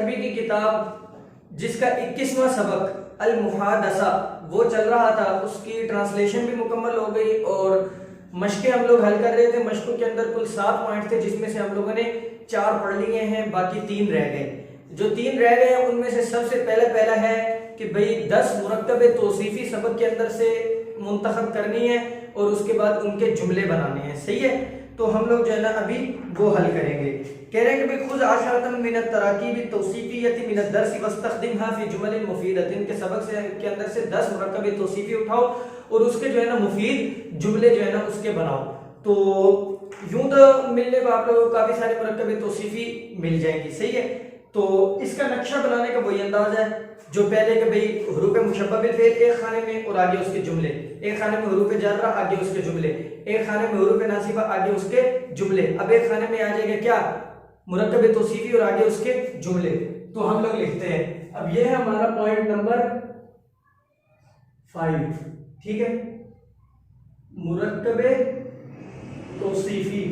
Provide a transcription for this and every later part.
अरबी की किताब जिसका 21वां सबक अल मुहादसा वो चल रहा था, उसकी ट्रांसलेशन भी मुकम्मल हो गई और मशकें हम लोग हल कर रहे थे। मशकों के अंदर कुल 7 पॉइंट थे, जिसमें से हम लोगों ने 4 पढ़ लिए हैं, बाकी 3 रह गए। जो 3 रह गए हैं उनमें से सबसे पहला है कि भाई 10 मुरक्कबे तौसीफी सबक के अंदर से मुंतखब करनी है और उसके बाद उनके जुमले बनाने हैं। सही है, तो हम लोग जो है ना अभी वो हल करेंगे। कह रहे हैं कि भाई खुद आशरतन मिन तराकीब तौसीफियत मिन दर्स वस्तखदिमहा फी जुमल मुफीदतिन के सबक से के अंदर से 10 मुरक्कबे तौसीफी उठाओ और उसके जो है ना मुफीद जुमले जो है ना उसके बनाओ। तो यूं तो मिलने को आप लोगों को काफी सारे मुरक्कबे तौसीफी मिल जाएंगी। सही है, तो इसका नक्शा बनाने का वही अंदाज है जो पहले के भाई हरूफ मुशब्बह बिल फेल एक खाने में और आगे उसके जुमले, एक खाने में हरूफ जर्रा आगे उसके जुमले, एक खाने में हरूफ नासिबा आगे उसके जुमले। अब एक खाने में आ जाएगा क्या, मुरक्कब तौसीफी और आगे उसके जुमले। तो हम लोग लिखते हैं, अब ये है हमारा पॉइंट नंबर 5। ठीक है, मुरक्कब तौसीफी।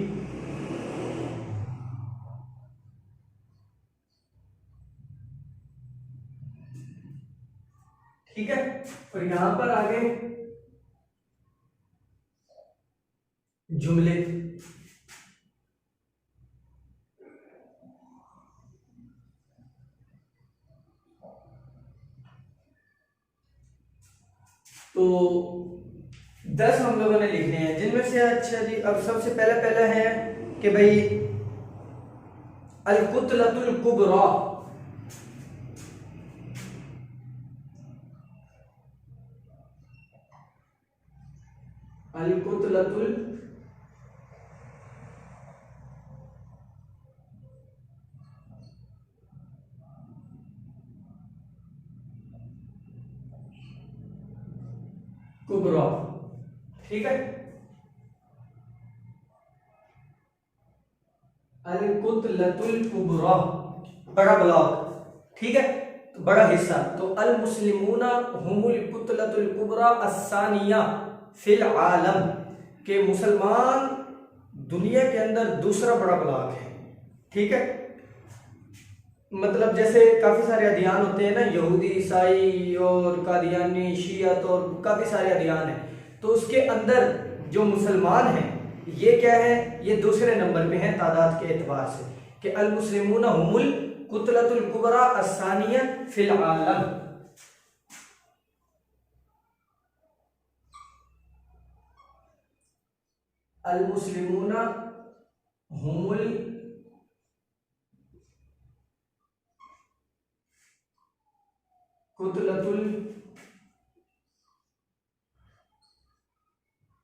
ठीक है, और यहां पर आगे जुमले। तो 10 हम लोगों ने लिखने हैं, जिनमें से अच्छा जी अब सबसे पहला है कि भाई अल कुतलतुल कुबरा। अल कुतलतुल कुबरा। ठीक है, अल कुतलतुल कुबरा बड़ा ब्लॉक। ठीक है, तो बड़ा हिस्सा। तो अल मुस्लिमूना हुमुल कुतलतुल कुबरा अस्सानिया फिल आलम के मुसलमान दुनिया के अंदर दूसरा बड़ा ब्लॉक है। ठीक है, मतलब जैसे काफी सारे अदियान होते हैं ना, यहूदी, ईसाई और कादियानी, शियत और काफी सारे अदियान हैं, तो उसके अंदर जो मुसलमान हैं ये क्या है, ये दूसरे नंबर पे हैं तादाद के एतबार से कि अल मुस्लिमूना हुमुल कुतलतुल कुबरा अस्सानिया फिल आलम। अल मुस्लिमूना हुमुल कुतलतुल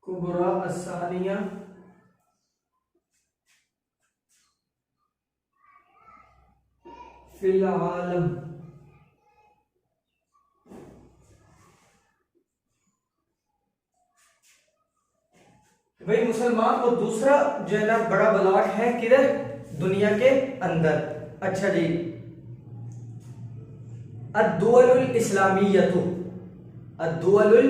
कुबरा अस्सानिया फिल आलम। भाई मुसलमान को दूसरा जो है ना बड़ा ब्लॉक है किधर, दुनिया के अंदर। अच्छा जी, अद्दुअलुल इस्लामियतु, अद्दुअलुल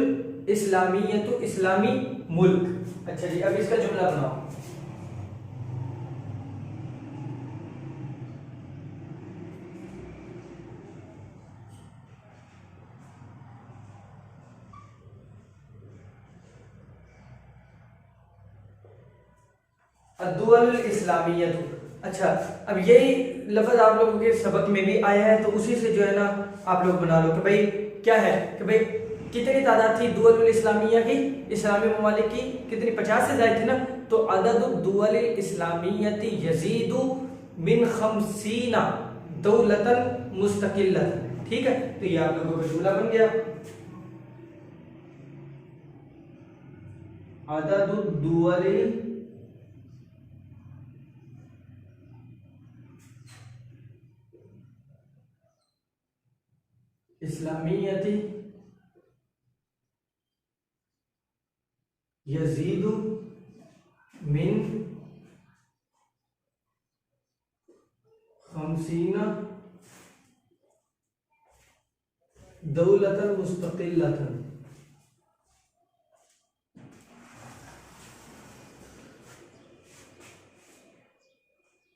इस्लामियतु इस्लामी मुल्क। अच्छा जी, अब इसका जुमला बनाओ। अद्दुअल इस्लामियतु। अच्छा, अब यही लफ्ज आप लोगों के सबक में भी आया है, तो उसी से जो है ना आप लोग बना लो कि भाई क्या है कि भाई कितनी तादाद थी दुअल इस्लामिया की, इस्लामी ममालिक की कितनी, 50 से ज्यादा थी ना। तो अदद दुअल इस्लामियती यजीदु मिन खमसीना दौलतन मुस्तकिल्लतन। ठीक है, तो ये आप लोगों का जुमला बन गया। अदद दुअल इस्लामियती यजीदु मिन खमसीना दौलतन मुस्तकिल्लतन।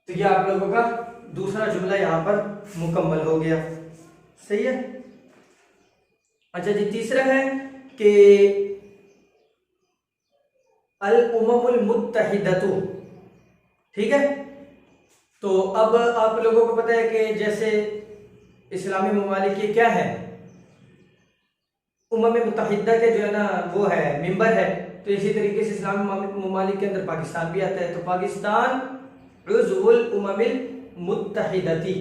तो ये आप लोगों का दूसरा जुमला यहाँ पर मुकम्मल हो गया। सही है। अच्छा जी, तीसरा है कि अल उममुल मुत्तहिदतु। ठीक है। तो अब आप लोगों को पता है कि जैसे इस्लामी ममालिक ये क्या है, उम्म मुत्तहिदा के जो है ना वो है मेंबर है। तो इसी तरीके से इस्लामी ममालिक के अंदर पाकिस्तान भी आता है। तो पाकिस्तान उज़्वुल उम्ममिल मुत्तहिदती।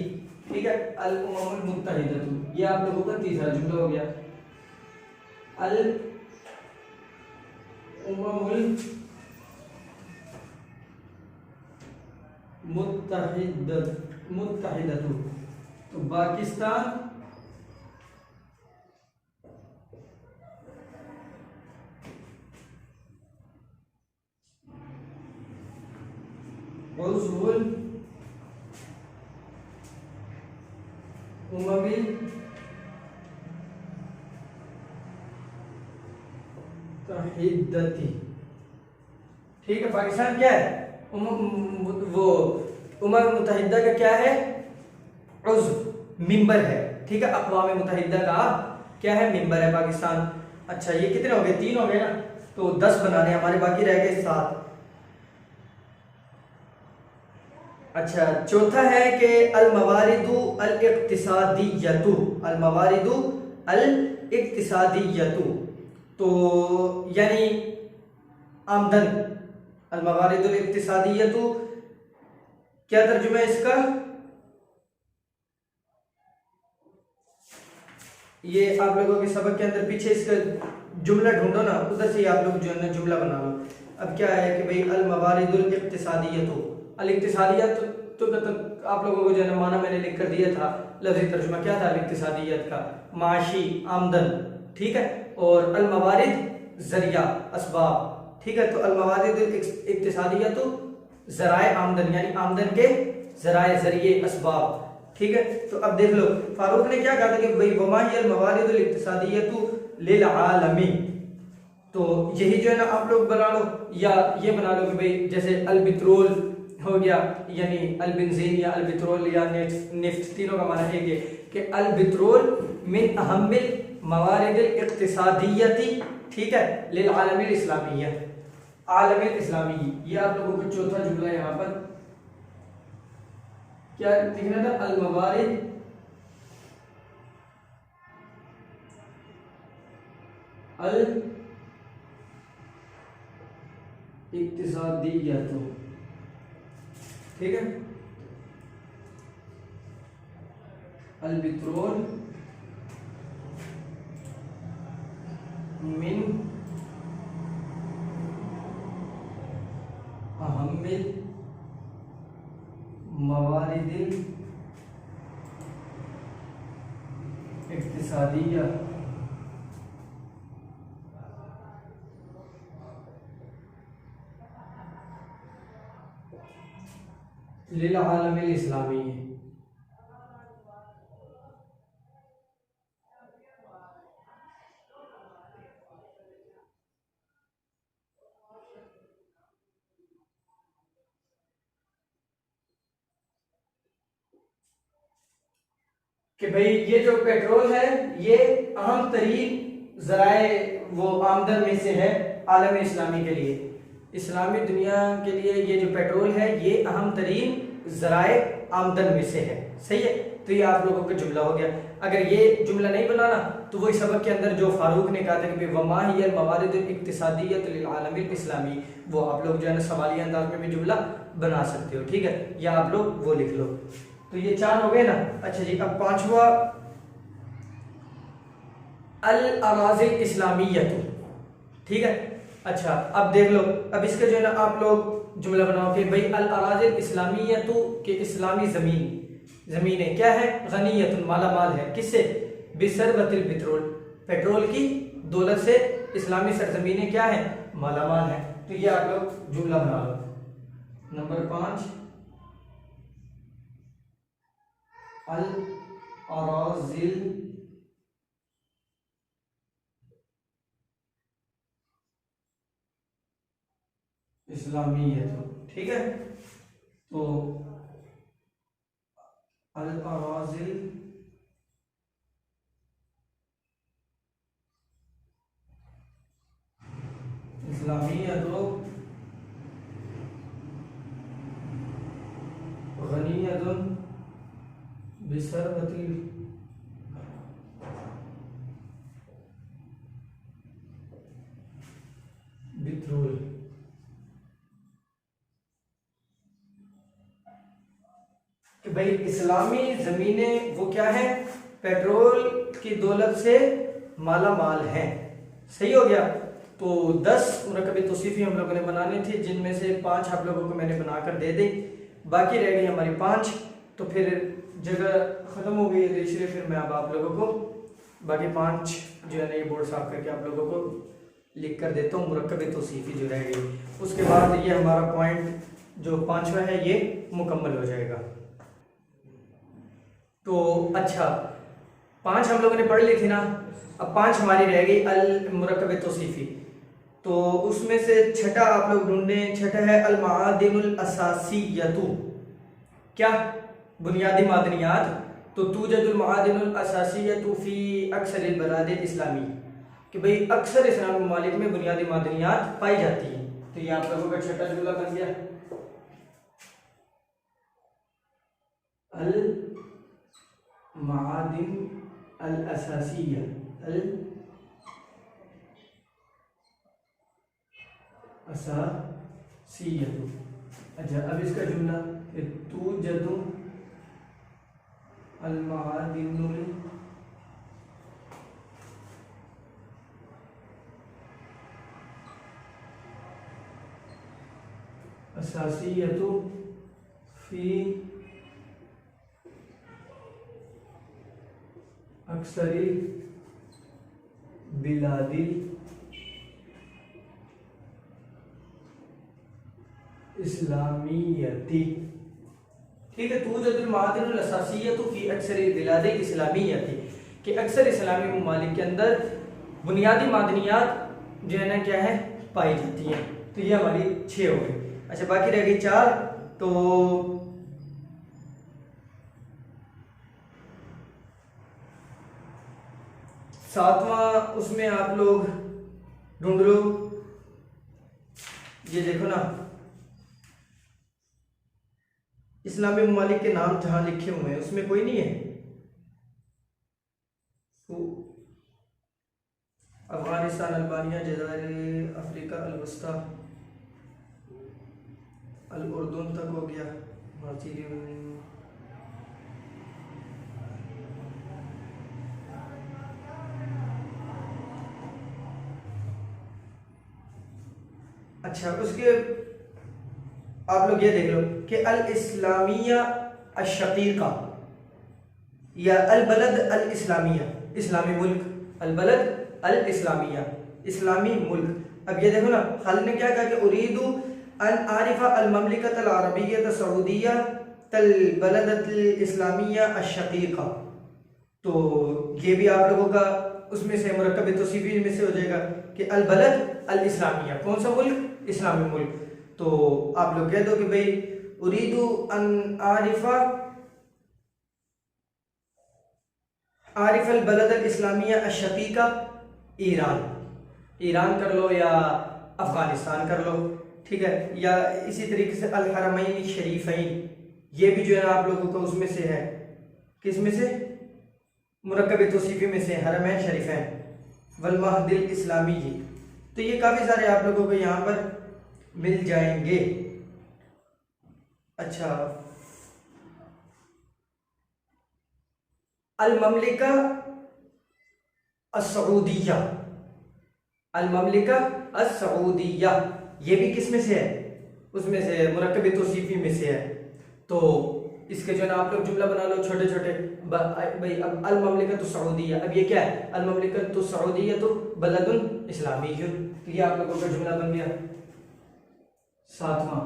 ठीक है, अल उम्मुल मुत्तहिदतु, ये आप लोगों का तीसरा जुमला हो गया। अल उम्मुल मुत्तहिदतु, तो पाकिस्तान उज़्वुल उम्ममिल मुत्तहिदती। ठीक है, पाकिस्तान क्या है, वो उम्म मुत्तहिदा का क्या है, उज़्व मेंबर है। ठीक है, अक़वाम मुत्तहिदा का क्या है, मेंबर है पाकिस्तान। अच्छा, ये कितने हो गए, 3 हो गए ना, तो 10 बनाने हमारे, बाकी रह गए 7। अच्छा, चौथा है कि अल मवारिदु अल इक्तिसादियतु, अल मवारिदु अल इक्तिसादियतु, तो यानी आमदन। अल मवारिदुल इक्तिसादियतु क्या तर्जुमा है इसका, ये आप लोगों के सबक के अंदर पीछे इसका जुमला ढूंढो ना, उधर से ही आप लोग जो है ना जुमला बना लो। अब क्या है कि भाई अल मवारिदुल इक्तिसादियतु, अल इक्तिसादियत तो आप लोगों को जो है ना माना मैंने लिख कर दिया था, लफ्ज़ी तर्जुमा क्या था अल इक्तिसादियत का, माशी आमदन। ठीक है, और अल मवारिद जरिया असबाब। ठीक है, तो अल मवारिदुल इक्तिसादियतु ज़राए आमदन, यानी आमदन के ज़राए जरिए असबाब। ठीक है, तो अब देख लो फारूक ने क्या कहा था कि भाई वमा हियल मवारिदुल इक्तिसादियतु लिल आलमी, तो यही जो है ना आप लोग बना लो, या ये बना लो कि भाई जैसे अल बित्रोल हो गया, यानी अल बेंजीन या अल बित्रोल या निफ्ट, तीनों का माना एक है कि अल बित्रोल मिन अहम्मिल मवारिदिल इक्तिसादियती। ठीक है, लिल आलमिल इस्लामिय्या, आलमिल इस्लामी। ये आप लोगों को चौथा जुमला यहाँ पर क्या लिखना था, अल मवारिद अल इक्तिसादियतु। ठीक है, अल बित्रोल मिन अहम्मिल मवारिदिल इक्तिसादिया लिल आलमिल इस्लामी। कि भाई ये जो पेट्रोल है ये अहम तरीन जराए वो आमदन में से है आलम इस्लामी के लिए, इस्लामी दुनिया के लिए ये जो पेट्रोल है ये अहम तरीन जराए आमदन में से है। सही है, तो ये आप लोगों का जुमला हो गया। अगर ये जुमला नहीं बनाना तो वही सबक के अंदर जो फारूक ने कहा था कि वमा हियल मवारिदुल इक्तिसादिय्यतु लिल आलमिल इस्लामी, वो आप लोग जो है ना सवालिया अंदाज में भी जुमला बना सकते हो। ठीक है, या आप लोग वो लिख लो। तो ये 4 हो गए ना। अच्छा जी, अब 5वां अल अराज़िल इस्लामियतु। ठीक है, अच्छा अब देख लो, अब इसके जो है ना आप लोग जुमला बनाओ कि भाई अल अराज़िल इस्लामियतु के इस्लामी जमीनें क्या है, गनीयतुन माला माल है, किससे, बिसरबतिल पेट्रोल, पेट्रोल की दौलत से इस्लामी सरजमीनें क्या है, माला माल है। तो ये आप लोग जुमला बना लो। नंबर 5 अल अराज़िल इस्लामियत। ठीक है, तो अल अराज़िल इस्लामियतु गनियतुन बिसरवतिल बित्रुल। कि भाई इस्लामी ज़मीनें वो क्या है, पेट्रोल की दौलत से माला माल हैं। सही हो गया। तो 10 मुरक्कबे तौसीफ़ी हम लोगों ने बनाने थे, जिनमें से 5 आप लोगों को मैंने बनाकर दे दी, बाकी रह गई हमारी 5। तो फिर जगह ख़त्म हो गई है, इसलिए फिर मैं अब आप लोगों को बाकी 5 जो है ना ये बोर्ड साफ करके आप लोगों को लिख कर देता हूँ, मुरक्कबे तौसीफ़ी जो रह गई। उसके बाद ये हमारा पॉइंट जो 5वां है ये मुकम्मल हो जाएगा। तो अच्छा, 5 हम लोगों ने पढ़ ली थी ना, अब 5 हमारी रह गई अल मुरक्कबे तौसीफ़ी। तो उसमें से छठा आप लोग ढूंढें। छठा है अल मादिनुल असासियतु, क्या, बुनियादी मादनियात। तो तूजदुल मादिनुल असासियतु फी अक्सरिल बलादिल इस्लामी, कि भाई अक्सर इस्लामी ममालिक में बुनियादी मादनियात पाई जाती हैं। तो ये आप लोगों का छठा जुमला बन गया। अल मादिन अल असासिया, अल असासियतु। अच्छा, अब इसका जुमला तूजदु अल मादिनुल असासियतु फी अक्सरी बिलादिल इस्लामियती। ठीक है, तूजदुल मादिनुल असासियतु फी अक्सरी बिलादिल इस्लामियती, कि अक्सर इस्लामी ममालिक के अंदर बुनियादी मादनियात जो है ना क्या है पाई जाती हैं। तो ये हमारी 6 हो गई। अच्छा, बाकी रह गई 4। तो 7वां उसमें आप लोग ढूंढ लो। ये देखो ना, इस्लामी ममालिक के नाम जहां लिखे हुए हैं उसमें कोई नहीं है। तो अफगानिस्तान, अल्बानिया, जज़ाइर अफ्रीका, अल-वस्ता, अल-उर्दुन तक हो गया। अच्छा, उसके आप लोग ये देख लो कि अल इस्लामिया अशकीका या अल बलद अल इस्लामिया, इस्लामी मुल्क, अल बलद अल इस्लामिया, इस्लामी मुल्क। अब ये देखो ना, खालिद ने क्या कहा कि उरीदु अन आरिफा अल ममलिकत अल अरबिय्यत सऊदिया तल बलदत अल इस्लामिया अशकीका। तो ये भी आप लोगों का उसमें से मुरक्कब तौसीफ़ी में से हो जाएगा कि अल बलद अल इस्लामिया, कौन सा मुल्क, इस्लामी मुल्क। तो आप लोग कह दो कि भाई उरीदु अन आरिफा आरिफ अल बलद अल इस्लामिया अशकीका, ईरान, ईरान कर लो या अफगानिस्तान कर लो। ठीक है, या इसी तरीके से अल हरमैन शरीफैन, ये भी जो है आप लोगों को उसमें से है, किस में से, मुरक्कब तौसीफ़ी में से, हरमैन शरीफैन वल महदिल इस्लामी। तो ये काफ़ी सारे आप लोगों को यहाँ पर मिल जाएंगे। अच्छा, अल ममलिका अस्सऊदिया, अल ममलिका अस्सऊदिया, ये भी किस में से है, उसमें से, मुरक्कब तौसीफ़ी में से है। तो इसके जो है ना आप लोग जुमला बना लो छोटे छोटे। भाई अब अल ममलिकतु सऊदिया, अब ये क्या है, अल ममलिकतु सऊदिया तो बलदुन इस्लामियुन। तो ये आप लोगों का जुमला बन गया। 7वां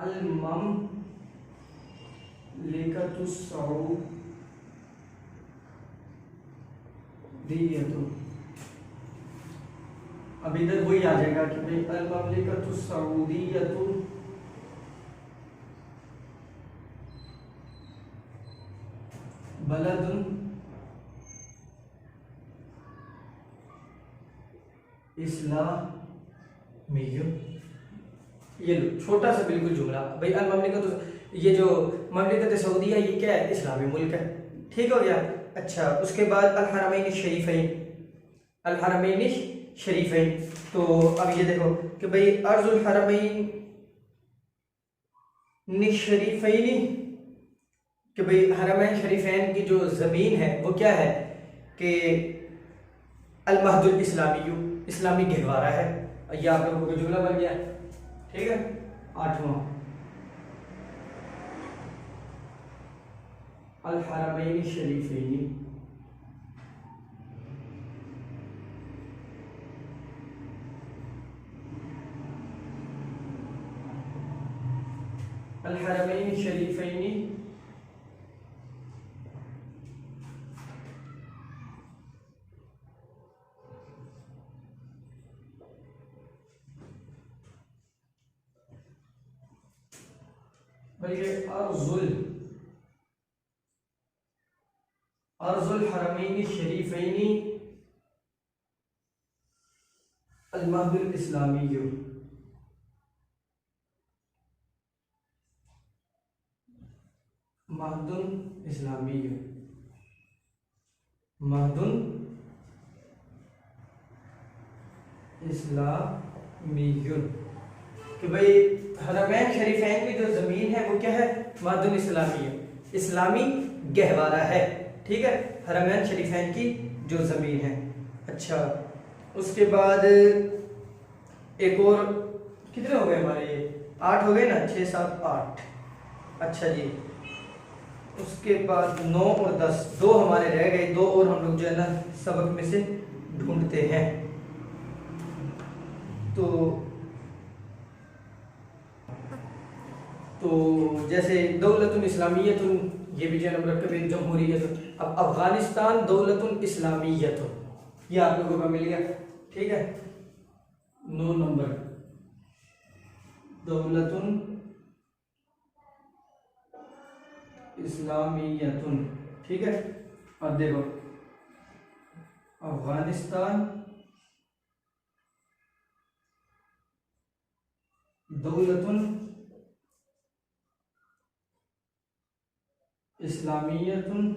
अल ममलिकतु सऊदियतु। अब इधर वही आ जाएगा कि भाई अल ममलिकतु सऊदियतु बलदुन इस्लामियुन। ये लो छोटा सा बिल्कुल जुमला भाई, अल ममलिकत, ये जो ममलिकत सऊदीया ये क्या है, इस्लामी मुल्क है, ठीक हो गया। अच्छा उसके बाद अल हरमैन शरीफैन, अल हरमैन शरीफैन, तो अब ये देखो कि भाई अर्जुल हरमैन शरीफैनी, कि भाई हरमैन शरीफैन की जो ज़मीन है वो क्या है कि अल महदुल इस्लामी, इस्लामी गहवारा है। ये आप लोगों को जुमला बन गया, ठीक है। आठवां अल हरमैन शरीफैनी, अल हरमैन शरीफैनी बल्कि अर्जुल हरमैन शरीफैनी अल महदुल इस्लामी, महदुन इस्लामी, महदुन इस्लामीयुन, कि भाई हरमैन शरीफैन की जो ज़मीन है वो क्या है, महदुन इस्लामी है, इस्लामी गहवारा है, ठीक है, हरमैन शरीफैन की जो ज़मीन है। अच्छा उसके बाद एक और, कितने हो गए हमारे, ये 8 हो गए ना, 6 7 8। अच्छा जी उसके बाद 9 और 10, 2 हमारे रह गए, 2 और हम लोग जो है ना सबक में से ढूंढते हैं। तो जैसे दौलतुन इस्लामियतुन, ये भी जो है मुरक्कब जमहूरियत। अब अफगानिस्तान दौलतुन इस्लामियत, ये आप लोगों का मिल गया, ठीक है। 9 नंबर दौलतुन इस्लामियतुन, ठीक है। अब देखो अफगानिस्तान दौलतुन इस्लामियतुन,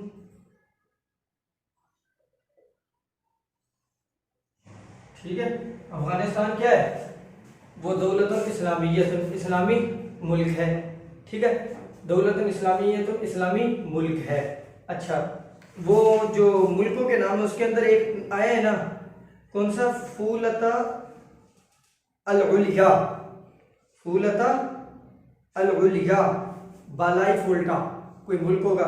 ठीक है। अफगानिस्तान क्या है, वो दौलतुन इस्लामियतुन, इस्लामी मुल्क है, ठीक है, दौलतुन इस्लामियतुन, इस्लामी मुल्क है। अच्छा वो जो मुल्कों के नाम है उसके अंदर एक आया है ना, कौन सा, फूलता अल उलिया, फूलता अल उलिया, बालाई फूलटा कोई मुल्क होगा।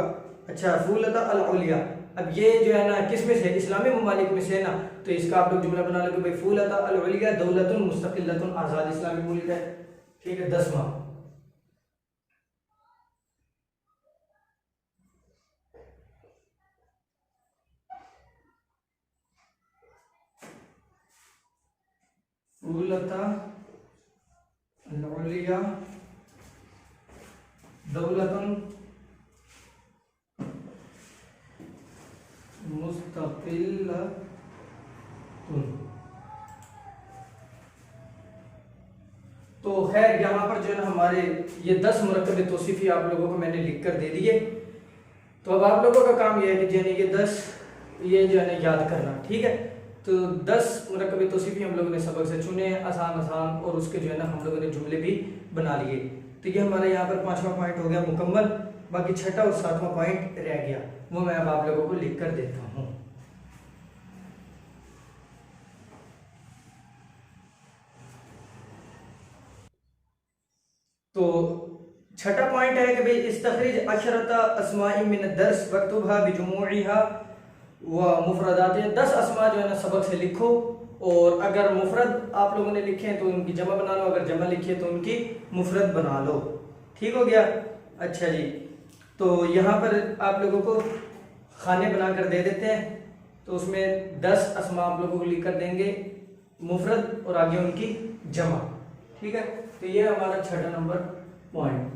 अच्छा फूलता अल उलिया, अब ये जो है ना किस में से, इस्लामी ममालिक में से है ना, तो इसका आप लोग जुमला बना लो भाई फूलता अल उलिया दौलतुन मुस्तकिल्लतुन, आज़ाद इस्लामी मुल्क है, ठीक है। 10वां फूलता अल उलिया दौलतुन मुस्तकिल्लतुन। तो खैर यहाँ पर जो है ना हमारे ये 10 मुरक्कब तौसीफी आप लोगों को मैंने लिख कर दे दिए। तो अब आप लोगों का काम यह है कि यानी कि 10 ये जो है ना याद करना, ठीक है। तो 10 मुरक्कब तौसीफी हम लोगों ने सबक से चुने, आसान आसान, और उसके जो है ना हम लोगों ने जुमले भी बना लिए। तो ये हमारा यहाँ पर 5वां पॉइंट हो गया मुकम्मल, बाकी 6ठा और 7वां पॉइंट रह गया, वो मैं अब आप लोगों को लिख कर देता हूँ। तो 6ठा पॉइंट है कि भाई इस्तखरिज अशरता अस्माई मिन दर्स वक्तुबहा बिजुमुइहा व मुफरदात, 10 अस्मा जो है ना सबक से लिखो, और अगर मुफरद आप लोगों ने लिखे हैं तो उनकी जमा बना लो, अगर जमा लिखी है तो उनकी मुफरद बना लो, ठीक हो गया। अच्छा जी तो यहाँ पर आप लोगों को खाने बना कर दे देते हैं, तो उसमें 10 अस्मा आप लोगों को लिख कर देंगे मुफरद और आगे उनकी जमा, ठीक है। तो ये हमारा 6ठा नंबर पॉइंट।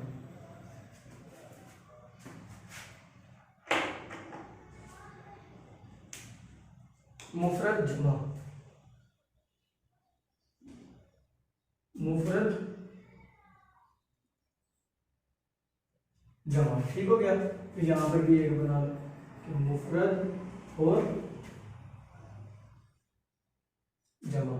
मुफरद जमा, मुफरद जमा, ठीक हो गया। तो यहां पर भी एक बना लो कि मुफरद और जमा।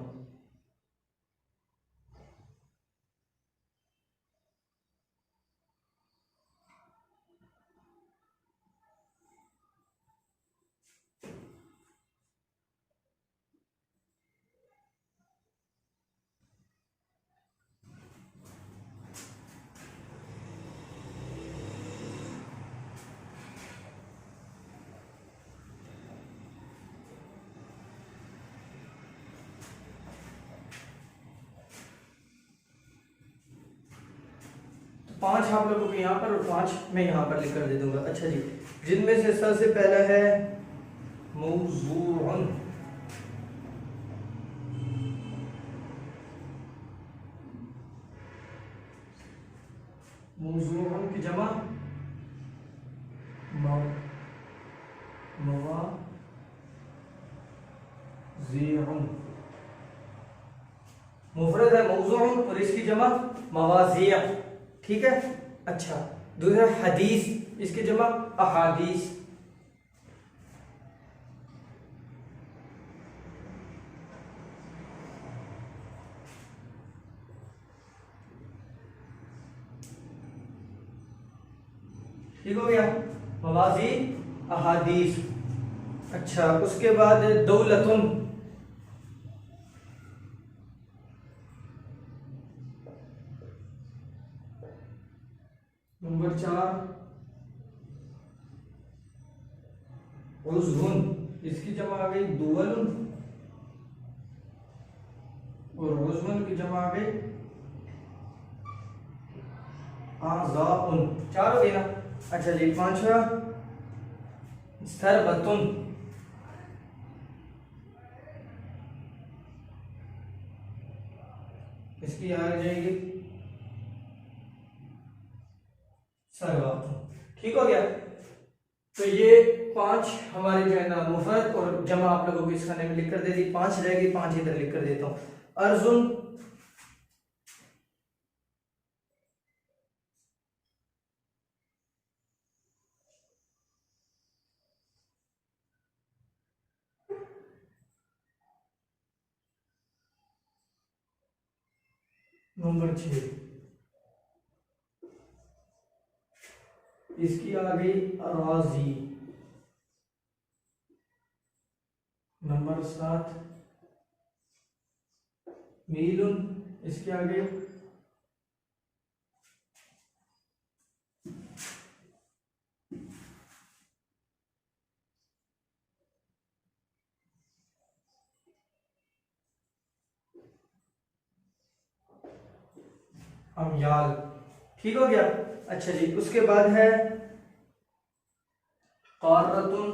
पांच आप लोगों को यहाँ पर और पांच मैं यहाँ पर लिख कर दे दूंगा। अच्छा जी, जिनमें से सबसे पहला है मौज़ूअन, मौज़ूअन की जमा मवाज़ीअन, मुफरद है मौज़ूअन और इसकी जमा मवाज़ीअ, ठीक है। अच्छा, दूसरा हदीस, इसकी जमा अहादीस, ठीक हो गया, मवाज़ी अहादीस। अच्छा, उसके बाद दौलतुन, नंबर 4 उज़्वुन, इसकी जमा आ गई दुवलुन और उज़्वुन की जमा आ गई आज़ाउन, 4 हो गई ना। अच्छा जी, पांचवा सरबतुन, इसकी आ जाएगी सरबतुन, ठीक हो गया। तो ये पांच हमारे जो है ना मुफरद और जमा आप लोगों को इस खाने में लिख कर दे दी, पांच रहेगी, पांच इधर लिख कर देता हूं। अर्जुन, नंबर 6, इसकी आ गई अराजी, नंबर 7 मीलुन, इसकी आ गई अमयाल, ठीक हो गया। अच्छा जी, उसके बाद है क़ारतुन,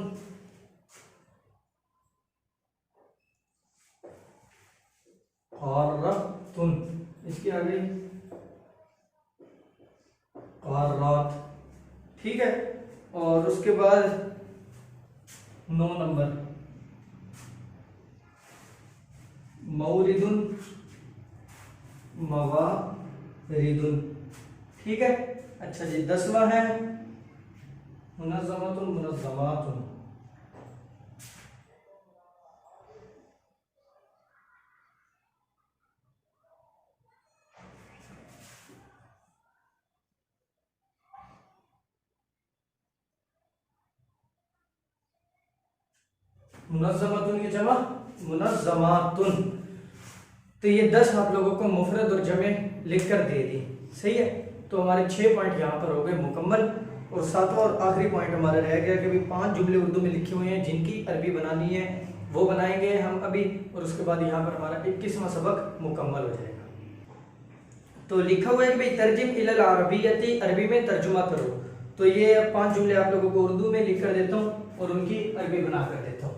क़ारतुन, इसकी आ गई क़ारात, ठीक है। और उसके बाद 9 नंबर मौरिदुन, मवारिदुन, ठीक है। अच्छा जी, 10वां है मुनज़्ज़मतुन, मुनज़्ज़मातुन, मुनज़्ज़मतुन की जमा मुनज़्ज़मातुन। तो ये 10 आप लोगों को मुफरद और जमे लिख कर दे दी, सही है। तो हमारे 6 पॉइंट यहाँ पर हो गए मुकम्मल। और सातवां और आखिरी पॉइंट हमारा रह गया कि भाई 5 जुमले उर्दू में लिखे हुए हैं जिनकी अरबी बनानी है, वो बनाएंगे हम अभी, और उसके बाद यहाँ पर हमारा 21वां सबक मुकम्मल हो जाएगा। तो लिखा हुआ है कि भाई तर्जिम इलल अरबियती, अरबी में तर्जुमा करो। तो ये 5 जुमले आप लोगों को उर्दू में लिख कर देता हूँ और उनकी अरबी बना कर देता हूँ।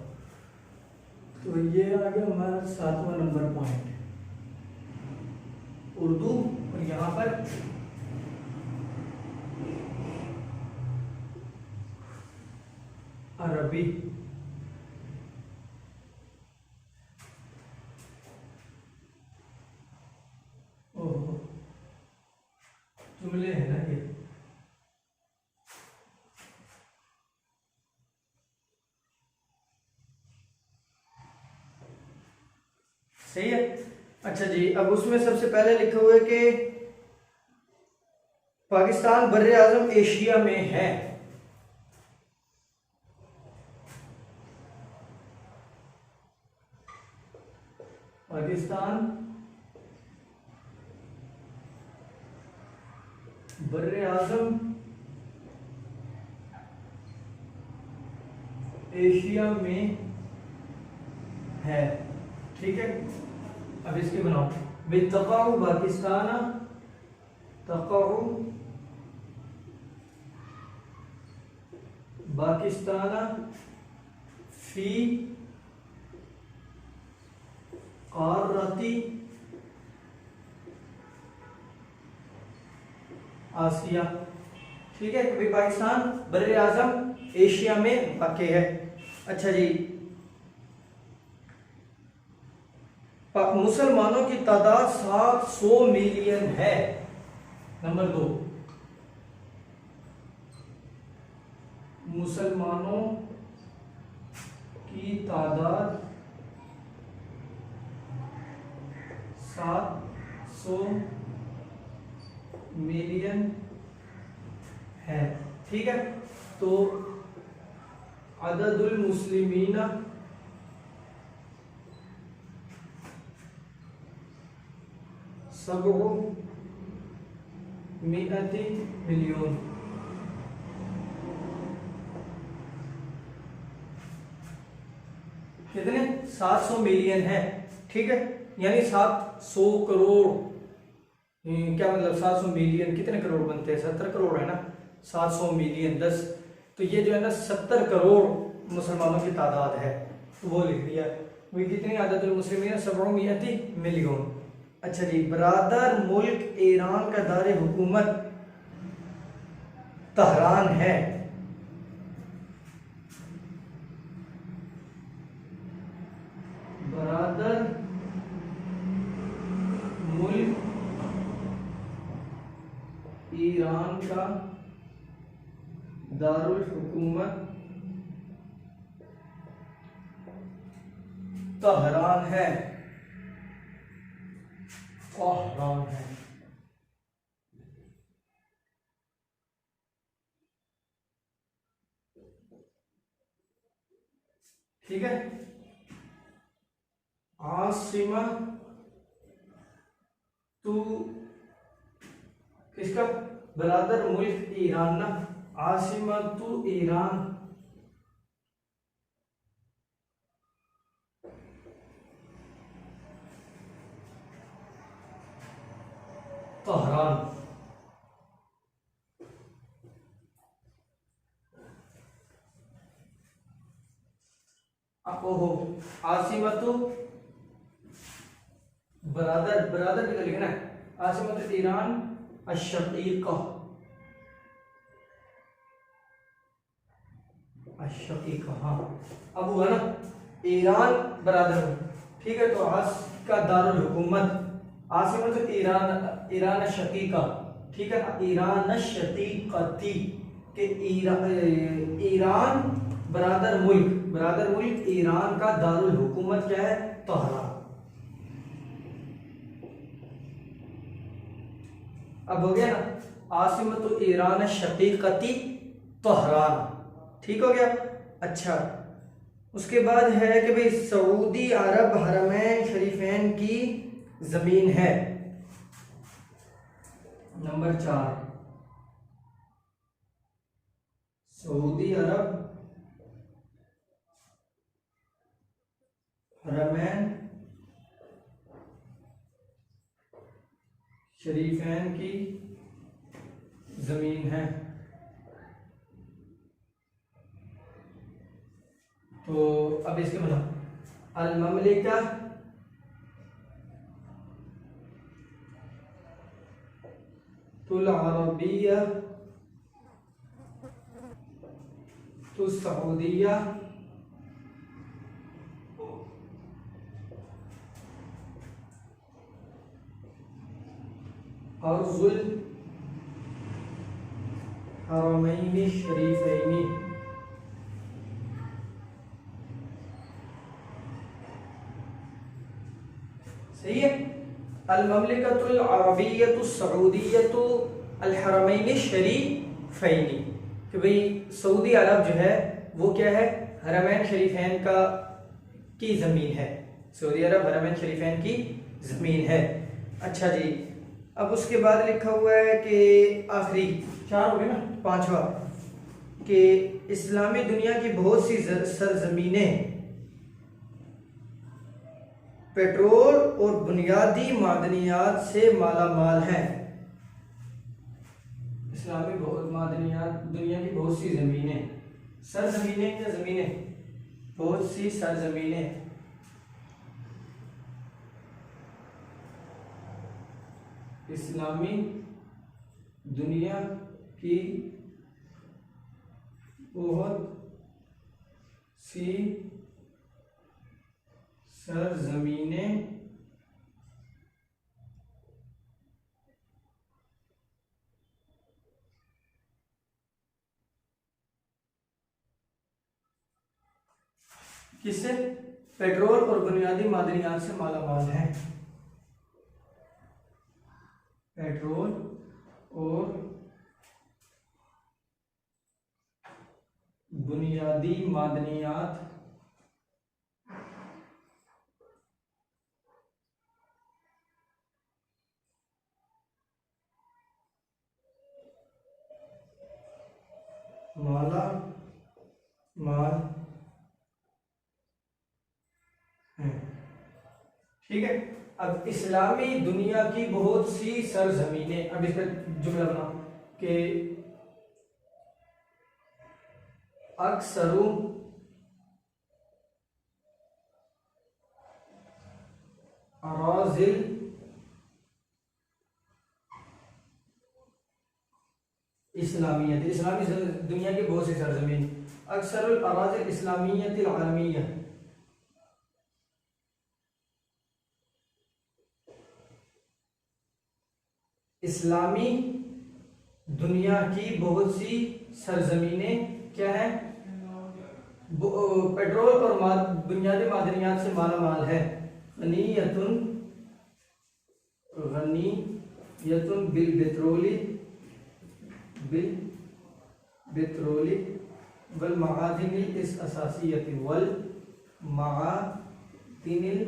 तो ये आ गया हमारा 7वां नंबर पॉइंट, उर्दू, और यहाँ पर अरबी। सही है। अच्छा जी, अब उसमें सबसे पहले लिखे हुए कि पाकिस्तान बर्रे आजम एशिया में है। पाकिस्तान बर्रे आजम एशिया में है। ठीक है, अब इसके बनाओ। बितकाउ पाकिस्तान तकाउ पाकिस्तान फी क़ारती आसिया। ठीक है, कभी पाकिस्तान बर्रे आजम एशिया में वाक़ई है। अच्छा जी, मुसलमानों की तादाद 700 मिलियन है। नंबर 2, मुसलमानों की तादाद 700 मिलियन है। ठीक है, तो अददुल मुस्लिमीना सबो मिअती मिलियन। कितने? 700 मिलियन है। ठीक है, यानी 700 करोड़। क्या मतलब 700 मिलियन कितने करोड़ बनते हैं? 70 करोड़ है ना। 700 मिलियन 10, तो ये जो है ना 70 करोड़ मुसलमानों की तादाद है, तो वो लिख दिया। वे कितनी आदतुल मुस्लिमीन सबो मिअती मिलियन। अच्छा जी, बरादर मुल्क ईरान का दार हुकूमत तहरान है। बरादर मुल्क ईरान का दारुल हुकूमत तहरान है। तहरान है। ठीक है, आसिमा तू किसका? बरादर मुल्क ईरान ना। आसिमा तू ईरान तहरान। ओहो, आसिमतु बरादर, बरादर भी तो लिखना है। आसिमतु ईरान अशकीका, अशकीका। हाँ, अब हुआ ना ईरान बरादर। ठीक है, तो आस का दारुल हुकूमत आसिमतु ईरान, ईरान शकीका। ठीक है, ईरान शकीकती के ईरान बरादर मुल्क, बरादर मुल्क ईरान का दारुल हुकूमत क्या है? तहरान। अब हो गया ना, आसिमतु ईरान शकीकती तहरान। ठीक हो गया। अच्छा, उसके बाद है कि भाई सऊदी अरब हरमैन शरीफैन की जमीन है। नंबर 4, सऊदी अरब हरमैन शरीफैन की जमीन है। तो अब इसके मतलब अल ममलिका तुल अरबिया तो सऊदिया अर्जुल हरमैनी शरीफैनी। अल ममलिकतुल अरबिय्यतु सऊदिय्यतु अल हरमैन शरीफैनी, कि भाई सऊदी अरब जो है वो क्या है, हरमैन शरीफैन का की ज़मीन है। सऊदी अरब हरमैन शरीफैन की ज़मीन है। अच्छा जी, अब उसके बाद लिखा हुआ है कि आखिरी 4 हो गए ना, 5वां, कि इस्लामी दुनिया की बहुत सी सरजमीनें पेट्रोल और बुनियादी मादनियात से मालामाल हैं। इस्लामी मादनियात, दुनिया की बहुत सी ज़मीनें, सरजमीनें या ज़मीनें, बहुत सी सरजमीनें इस्लामी दुनिया की बहुत सी सरजमीनें किससे, पेट्रोल और बुनियादी मादनियात से मालामाल हैं। पेट्रोल और बुनियादी मादनियात माला माल है। ठीक है, अब इस्लामी दुनिया की बहुत सी सरजमीनें, अब इसका जुमला बनाओ कि अक्सरू अराज़िल इस्लामियत, इस्लामी दुनिया की बहुत सी सरजमीन, अक्सरुल अराज़िल इस्लामियतिल आलमिया, इस्लामी दुनिया की बहुत सी सरजमीनें क्या है, पेट्रोल और बुनियादी मादनियात से मालामाल है। गनीयतुन बिल पेट्रोली वल मादिनिल इस असासियति वल मादिनिल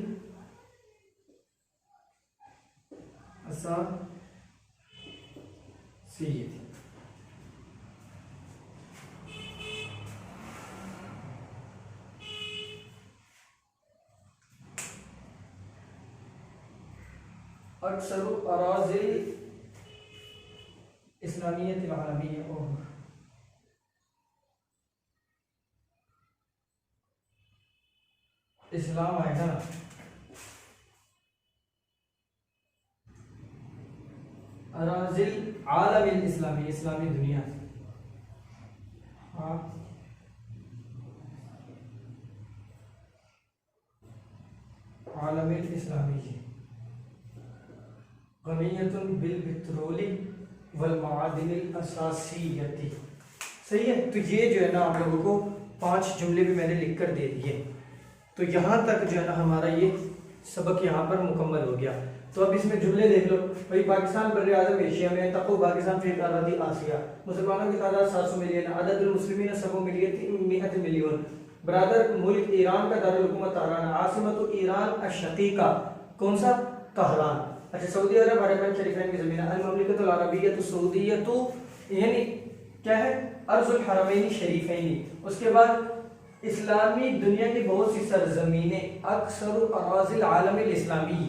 असासियति। अक्सर अराज़िल इस्लामियत आलमिया, और इस्लाम आएगा ना, अराज़िल आलमिल इस्लामी, इस्लामी दुनिया, हाँ आलमिल इस्लामी जी, गनीयतुन बिल पेट्रोली वल मादिनिल असासियती। सही है, तो ये जो है ना आप लोगों को 5 जुमले भी मैंने लिख कर दे दिए। तो यहाँ तक जो है ना हमारा ये सबक यहाँ पर मुकम्मल हो गया। तो अब इसमें जुमले देख लो भाई, पाकिस्तान बर आज़म एशिया में, तको पाकिस्तान फिर आज़ादी आसिया, मुसलमानों की तादाद 700 मिलियन, अददुल मुस्लिमीन 100 मिलियन, बरादर मुल्क ईरान का दारुल हुकूमत तहरान, आसिमत ईरान अशकीका, कौन सा, तहरान। अच्छा, सऊदी अरब हरमैन शरीफैन की ज़मीन, अल ममलिकतुल अरबिय्यतु सऊदिय्यतु, यानी क्या है, अर्जुल हरमैन शरीफैनी। उसके बाद इस्लामी दुनिया की बहुत सी सरजमीनें, अक्सर अराज़िल आलमिल इस्लामी,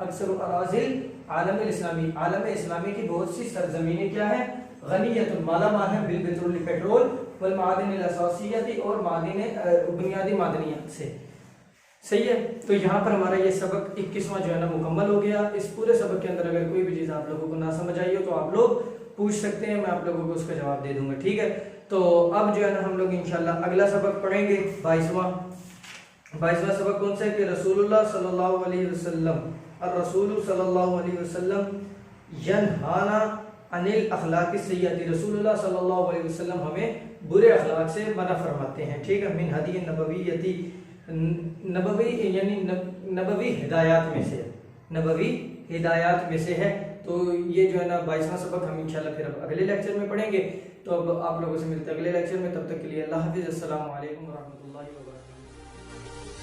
अक्सर अराज़िल आलमिल इस्लामी, आलम इस्लामी की बहुत सी सरजमीनें क्या है, गनीयतुन मालामाल है, बिल पेट्रोल पेट्रोल, वल मादिनिल असासियती, और बुनियादी मादनियात से। सही है, तो यहाँ पर हमारा ये सबक 21वां जो है ना मुकम्मल हो गया। इस पूरे सबक के अंदर अगर कोई भी चीज़ आप लोगों को ना समझ आई हो तो आप लोग पूछ सकते हैं, मैं आप लोगों को उसका जवाब दे दूंगा। ठीक है, तो अब जो है ना हम लोग इंशाल्लाह अगला सबक पढ़ेंगे 22वां सबक कौन सा है, कि रसूलुल्लाह सल्लल्लाहु अलैहि वसल्लम, ar-रसूल सल्लल्लाहु अलैहि वसल्लम यनहाना अनिल अखलाक़ि सय्यति, रसूलुल्लाह सल्लल्लाहु अलैहि वसल्लम हमें बुरे अखलाक से मना फरमाते हैं। ठीक है, मिन हदी नबवी यानी नबवी हिदायत में से, नबवी हिदायत में से है। तो ये जो है ना 22वां सबक हम इंशाल्लाह फिर अब अगले लेक्चर में पढ़ेंगे। तो अब आप लोगों से मिलते हैं अगले लेक्चर में, तब तक के लिए अल्लाह हाफिज़, अस्सलामु अलैकुम व रहमतुल्लाहि व बरकातुहू।